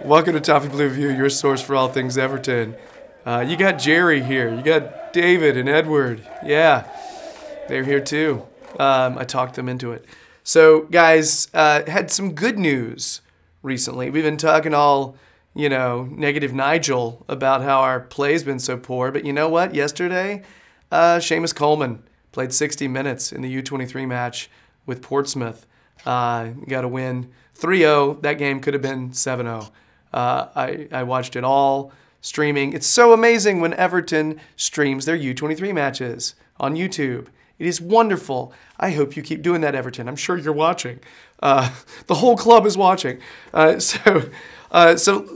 Welcome to Toffee Blue View, your source for all things Everton. You got Gerry here. You got David and Edward. Yeah, they're here too. I talked them into it. So, guys, had some good news recently. We've been talking all, negative Nigel about how our play's been so poor. But you know what? Yesterday, Seamus Coleman played 60 minutes in the U23 match with Portsmouth. Got a win 3-0. That game could have been 7-0. I watched it all streaming. It's so amazing when Everton streams their U23 matches on YouTube. It is wonderful. I hope you keep doing that, Everton. I'm sure you're watching. The whole club is watching. So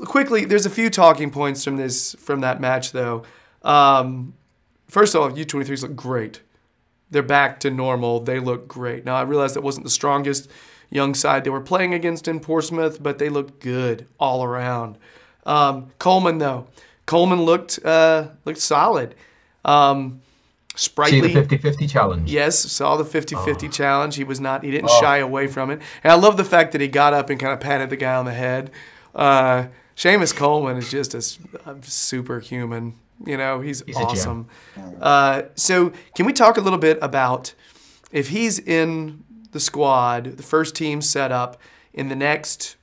quickly, there's a few talking points from that match, though. First of all, U23's look great. They're back to normal. They look great. Now, I realize that wasn't the strongest young side they were playing against in Portsmouth, but they looked good all around. Coleman, though. Coleman looked solid. Sprightly. See the 50-50 challenge? Yes, saw the 50-50 challenge. He didn't shy away from it. And I love the fact that he got up and kind of patted the guy on the head. Seamus Coleman is just a superhuman. He's awesome. So can we talk a little bit about if he's in the squad, the first team set up in the next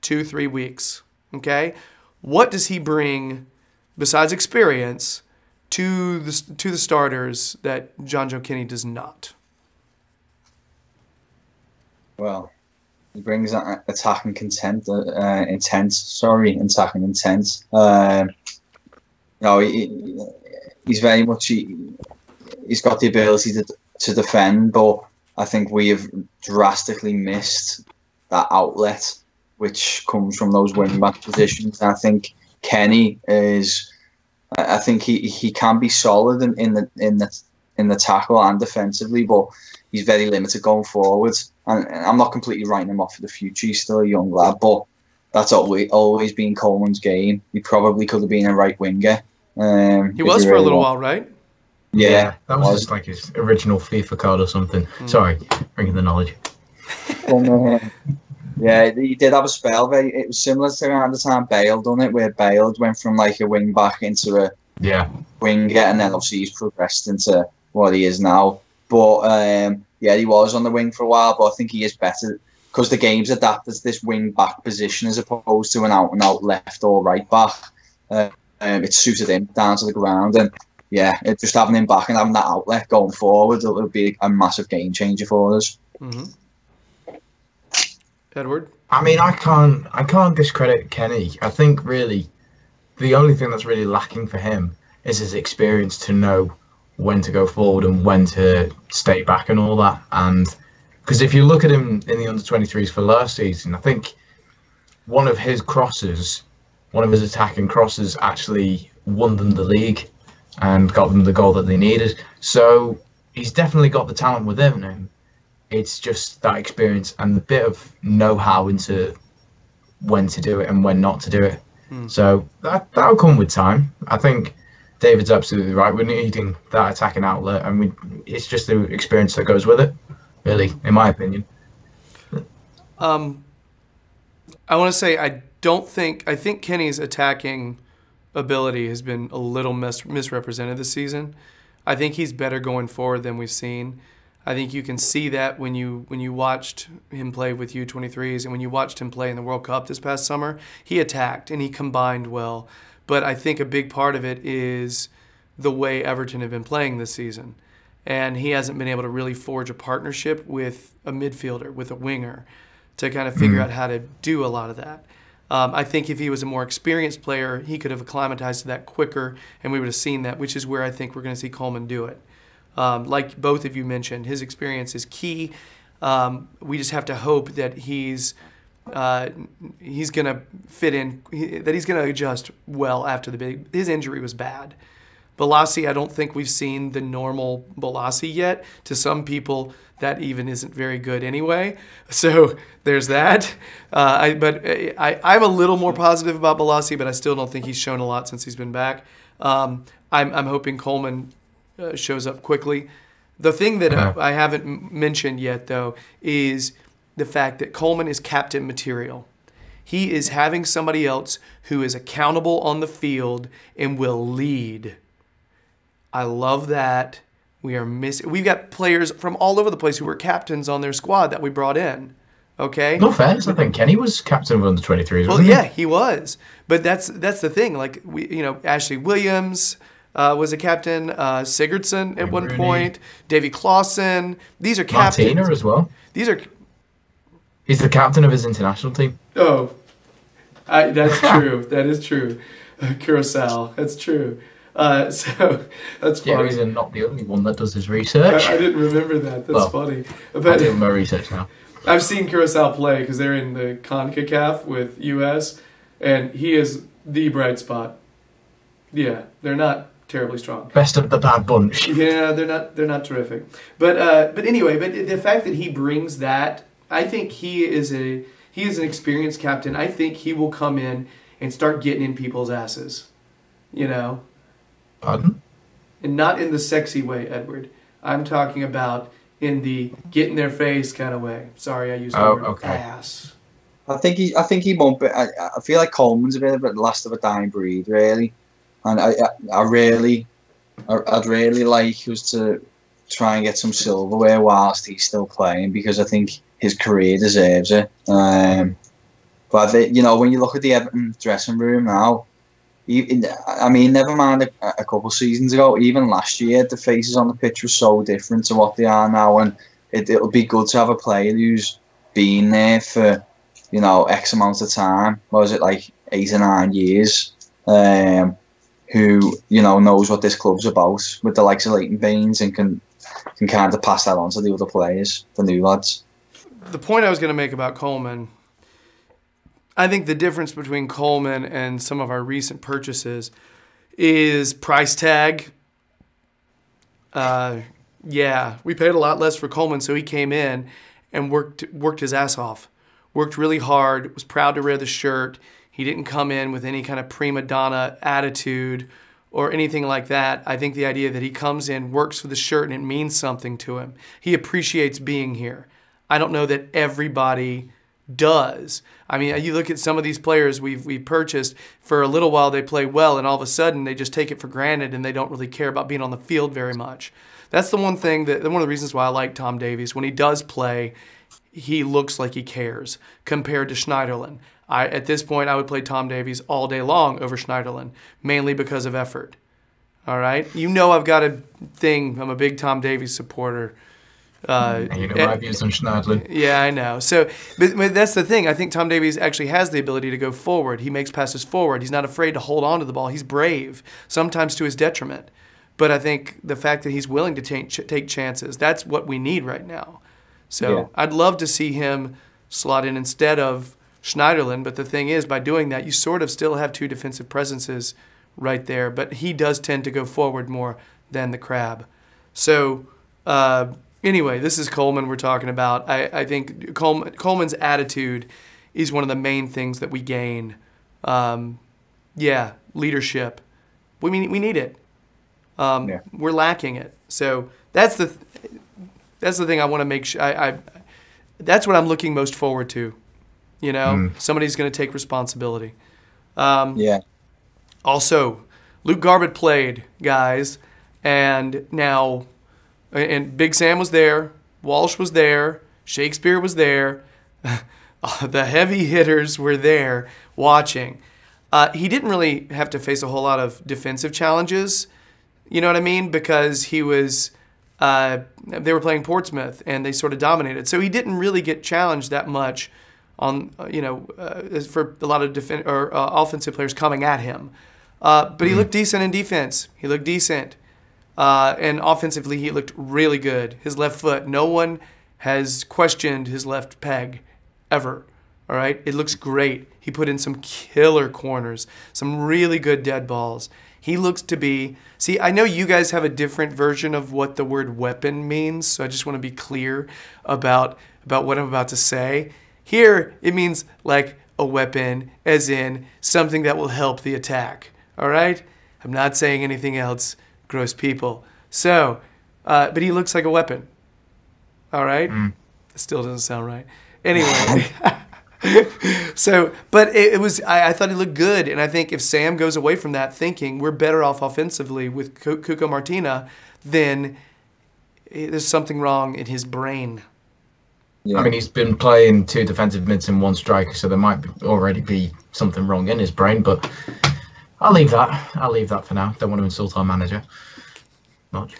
2-3 weeks, okay? What does he bring besides experience to the starters that John Joe Kenny does not? Well, he brings attacking intent. He's very much he's got the ability to defend, but I think we have drastically missed that outlet, which comes from those wing-back positions. And I think Kenny is. I think he can be solid in the tackle and defensively, but he's very limited going forward. And I'm not completely writing him off for the future. He's still a young lad, but that's always been Coleman's game. He probably could have been a right winger. He was for a little while, right? Yeah, that was just like his original FIFA card or something. Sorry, bringing the knowledge. Yeah, he did have a spell. It was similar to around the time Bale done it, where Bale went from like a wing back into a winger, and then obviously he's progressed into what he is now. But he was on the wing for a while, but I think he is better because the game's adapted to this wing back position as opposed to an out and out left or right back. It suited him down to the ground, and just having him back and having that outlet going forward, it would be a massive game changer for us. Mm-hmm. Edward? I mean, I can't discredit Kenny. I think really the only thing that's really lacking for him is his experience to know when to go forward and when to stay back and all that. And because if you look at him in the under-23s for last season, I think one of his attacking crosses actually won them the league and got them the goal that they needed. So he's definitely got the talent within him. It's just that experience and the bit of know-how into when to do it and when not to do it. So that'll come with time. I think David's absolutely right. We're needing that attacking outlet, and it's just the experience that goes with it, really, in my opinion. I want to say I think Kenny's attacking ability has been a little misrepresented this season. I think he's better going forward than we've seen. I think you can see that when you watched him play with U23's and when you watched him play in the World Cup this past summer. He attacked and he combined well. But I think a big part of it is the way Everton have been playing this season. And he hasn't been able to really forge a partnership with a midfielder, with a winger, to kind of figure out how to do a lot of that. I think if he was a more experienced player, he could have acclimatized to that quicker, and we would have seen that, which is where I think we're going to see Coleman do it. Like both of you mentioned, his experience is key. We just have to hope that he's going to fit in, that he's going to adjust well after his injury was bad. Bolasie, I don't think we've seen the normal Bolasie yet. To some people, that even isn't very good anyway. So there's that. I'm a little more positive about Bolasie, but I still don't think he's shown a lot since he's been back. I'm hoping Coleman shows up quickly. The thing that I haven't mentioned yet, though, is the fact that Coleman is captain material. He is having somebody else who is accountable on the field and will lead. I love that. We've got players from all over the place who were captains on their squad that we brought in. Okay? No offense, I think Kenny was captain of under 23s. Well, Wasn't yeah, he was. But that's the thing. Like Ashley Williams was a captain. Sigurdsson at one Rooney. point. Davy Clausen. These are captains. Martina as well. These are. He's the captain of his international team. Oh, that's true. That is true. Curacao. That's true. So that's funny. Gerry's not the only one that does his research. I didn't remember that. That's funny. I'm But doing my research now. I've seen Curacao play because they're in the CONCACAF with US, and he is the bright spot. Yeah, they're not terribly strong. Best of the bad bunch. Yeah, they're not terrific. But anyway, the fact that he brings that, I think he is an experienced captain. I think he will come in and start getting in people's asses. You know? Pardon? And not in the sexy way, Edward. I'm talking about in the get in their face kind of way. Sorry, I used the word ass. I think he won't be. I feel like Coleman's a bit of the last of a dying breed, really. And I'd really like us to try and get some silverware whilst he's still playing, because I think his career deserves it. But when you look at the Everton dressing room now, I mean, never mind a couple seasons ago, even last year, the faces on the pitch were so different to what they are now, and it'll be good to have a player who's been there for, X amount of time. What was it, like 8 or 9 years? Who knows what this club's about, with the likes of Leighton Baines, and can kind of pass that on to the other players, the new lads. The point I was going to make about Coleman, I think the difference between Coleman and some of our recent purchases is price tag. Yeah, we paid a lot less for Coleman, so he came in and worked his ass off. Worked really hard, was proud to wear the shirt. He didn't come in with any kind of prima donna attitude or anything like that. I think the idea that he comes in, works for the shirt, and it means something to him. He appreciates being here. I don't know that everybody does. I mean, you look at some of these players we've purchased, for a little while they play well, and all of a sudden they just take it for granted and they don't really care about being on the field very much. That's the one thing one of the reasons why I like Tom Davies. When he does play, he looks like he cares compared to Schneiderlin. At this point, I would play Tom Davies all day long over Schneiderlin, mainly because of effort. All right? I've got a thing. I'm a big Tom Davies supporter. My views on Schneiderlin. Yeah, I know. So, but that's the thing. I think Tom Davies actually has the ability to go forward. He makes passes forward. He's not afraid to hold on to the ball. He's brave, sometimes to his detriment. But I think the fact that he's willing to take chances, that's what we need right now. So yeah. I'd love to see him slot in instead of Schneiderlin. But the thing is, by doing that, you sort of still have two defensive presences right there. But he does tend to go forward more than the Crab. So anyway, this is Coleman we're talking about. I think Coleman's attitude is one of the main things that we gain. Leadership. We need it. We're lacking it. So that's the thing I want to make sure. That's what I'm looking most forward to. Somebody's going to take responsibility. Also, Luke Garbutt played, guys, and now. And Big Sam was there, Walsh was there, Shakespeare was there, the heavy hitters were there watching. He didn't really have to face a whole lot of defensive challenges, you know what I mean? Because he was, they were playing Portsmouth and they sort of dominated. So he didn't really get challenged that much on, for a lot of offensive players coming at him. But he looked decent in defense. He looked decent. And offensively, he looked really good. His left foot, no one has questioned his left peg ever. All right? It looks great. He put in some killer corners, some really good dead balls. He looks to be... See, I know you guys have a different version of what the word weapon means, so I just want to be clear about what I'm about to say. Here, it means like a weapon, as in something that will help the attack. All right? I'm not saying anything else. Gross people. So, but he looks like a weapon. All right? It still doesn't sound right. Anyway. So, but it was. I thought he looked good, and I think if Sam goes away from that thinking we're better off offensively with Cuco Martina, then there's something wrong in his brain. I mean, he's been playing 2 defensive mids and 1 striker, so there might already be something wrong in his brain. But I'll leave that for now. Don't want to insult our manager much.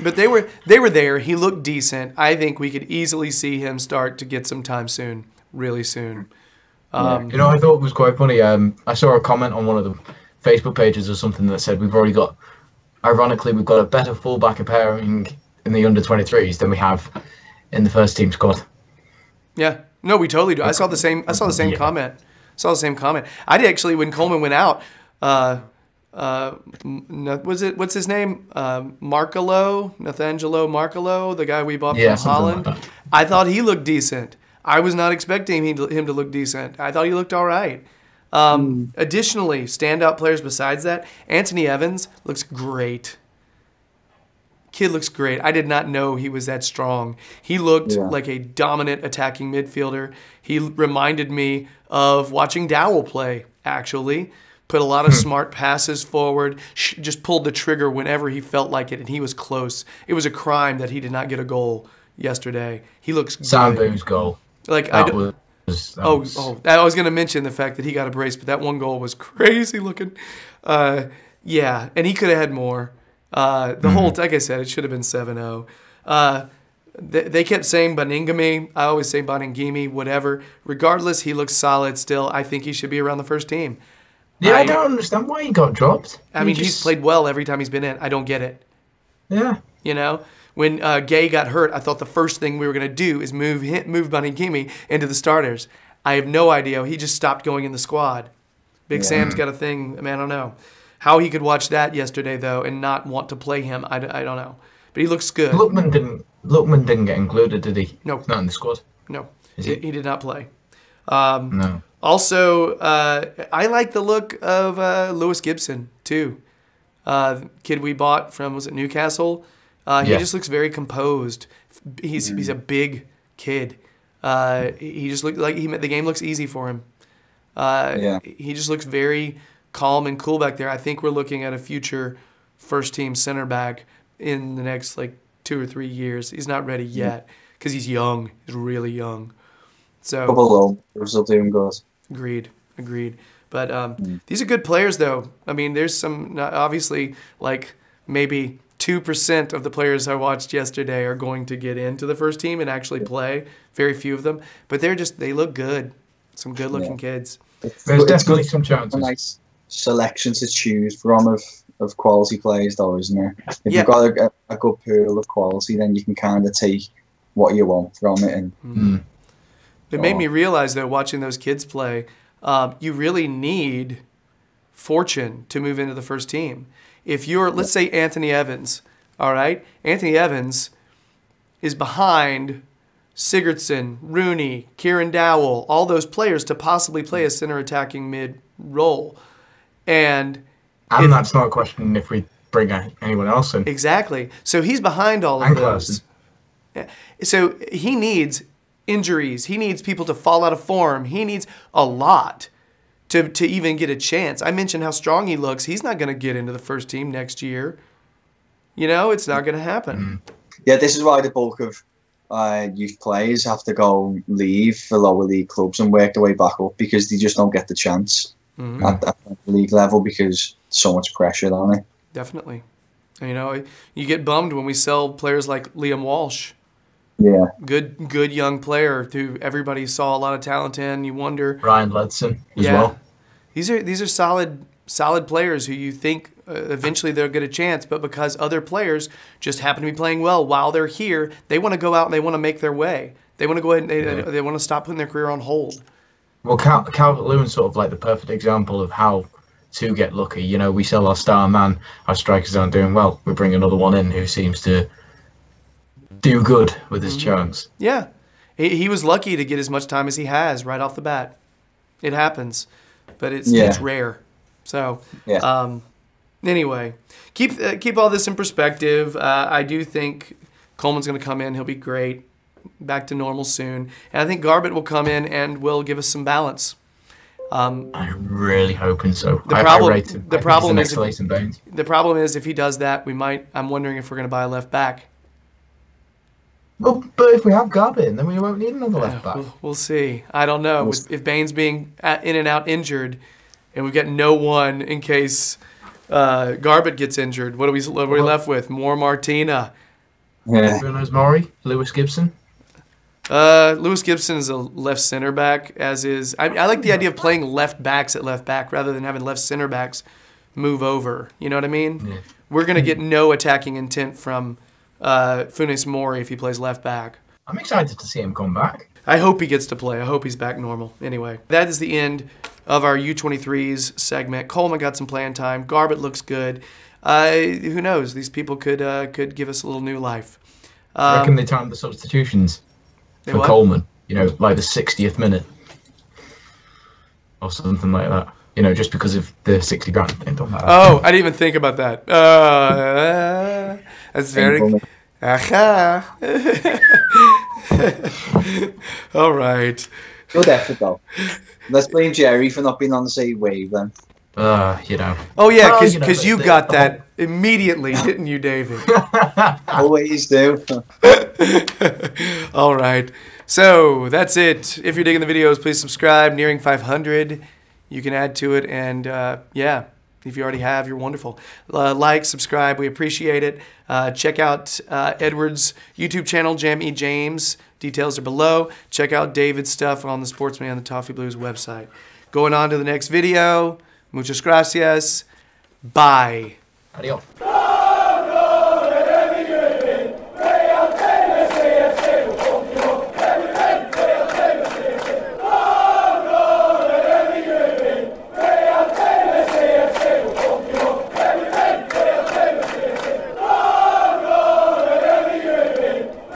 But they were there. He looked decent. I think we could easily see him start to get some time soon, really soon. I thought it was quite funny. I saw a comment on one of the Facebook pages or something that said we've got a better fullback pairing in the under-23s than we have in the first team squad. Yeah, no, we totally do. I saw the same comment. I did actually when Coleman went out. What's his name? Nathangelo Markelo, the guy we bought from Holland. Like I thought he looked decent. I was not expecting him to look decent. I thought he looked all right. Additionally, standout players besides that, Anthony Evans looks great. Kid looks great. I did not know he was that strong. He looked like a dominant attacking midfielder. He reminded me of watching Dowell play, actually. Put a lot of smart passes forward, just pulled the trigger whenever he felt like it, and he was close. It was a crime that he did not get a goal yesterday. He looks good. Sambu's goal. I was going to mention the fact that he got a brace, but that one goal was crazy looking. And he could have had more. Like I said, it should have been 7-0. They kept saying Baningime. I always say Baningime, whatever. Regardless, he looks solid still. I think he should be around the first team. Yeah, I don't understand why he got dropped. He's played well every time he's been in. I don't get it. Yeah. When Gay got hurt, I thought the first thing we were going to do is move Baningime into the starters. I have no idea. He just stopped going in the squad. Big Sam's got a thing. I don't know. How he could watch that yesterday, though, and not want to play him, I don't know. But he looks good. Lookman didn't get included, did he? No. Not in the squad? No. He did not play. No. Also, I like the look of Lewis Gibson, too. Kid we bought from, was it Newcastle? He just looks very composed. He's a big kid. He just looked like the game looks easy for him. He just looks very calm and cool back there. I think we're looking at a future first-team center back in the next 2 or 3 years. He's not ready yet because he's young. He's really young. So couple of doing goals. Agreed. But these are good players, though. There's some obviously maybe 2% of the players I watched yesterday are going to get into the first team and actually play. Very few of them, but they look good. Some good-looking kids. There's definitely some chances. A nice selection to choose from of quality players, though, isn't there? If you've got a good pool of quality, then you can kind of take what you want from it. And It made me realize, though, watching those kids play, you really need fortune to move into the first team. If you're, let's say, Anthony Evans, all right? Anthony Evans is behind Sigurdsson, Rooney, Kieran Dowell, all those players to possibly play a center attacking mid role. And that's not a question if we bring anyone else in. Exactly. So he's behind all of those. So he needs injuries. He needs people to fall out of form. He needs a lot to even get a chance. I mentioned how strong he looks. He's not going to get into the first team next year. It's not going to happen. Yeah, this is why the bulk of youth players have to go leave for lower league clubs and work their way back up because they just don't get the chance at the league level because so much pressure on it. Definitely. You get bummed when we sell players like Liam Walsh. Yeah. Good young player who everybody saw a lot of talent in. You wonder. Ryan Ledson as well. These are solid players who you think eventually they'll get a chance, but because other players just happen to be playing well while they're here, they want to go out and they want to make their way. They want to go ahead and they want to stop putting their career on hold. Well, Calvert-Lewin's sort of the perfect example of how to get lucky. We sell our star man, our strikers aren't doing well. We bring another one in who seems to do good with his chance. Yeah. He was lucky to get as much time as he has right off the bat. It happens, but it's rare. So, anyway, keep all this in perspective. I do think Coleman's going to come in. He'll be great. back to normal soon. And I think Garbutt will come in and will give us some balance. I'm really hoping so. The problem, I rate him. the problem is, the problem is if he does that, I'm wondering if we're going to buy a left back. Well, but if we have Garbutt, then we won't need another left back. We'll see. I don't know. If Baines being in and out injured, and we've got no one in case Garbutt gets injured, what are we left with? More Martina. Yeah. Bruno's Mori, Lewis Gibson. Lewis Gibson is a left center back, as is. I like the idea of playing left backs at left back rather than having left center backs move over. You know what I mean? Yeah. We're going to get no attacking intent from Funes Mori if he plays left back. I'm excited to see him come back. I hope he gets to play. I hope he's back normal. Anyway, that is the end of our U23's segment. Coleman got some playing time. Garbutt looks good. Who knows? These people could give us a little new life. I reckon they timed the substitutions for Coleman, like the 60th minute or something like that. Just because of the 60 grand thing. Oh, I didn't even think about that. That's very... All right. Good effort, though. Let's blame Gerry for not being on the same wave, then. Oh, yeah, because you got that immediately, didn't you, David? Always do. All right. So that's it. If you're digging the videos, please subscribe. Nearing 500. You can add to it. And, yeah, if you already have, you're wonderful. Like, subscribe. We appreciate it. Check out Edward's YouTube channel, Jam E. James. Details are below. Check out David's stuff on the Sportsman and the Toffee Blues website. Going on to the next video. Muchas gracias. Bye. Adios.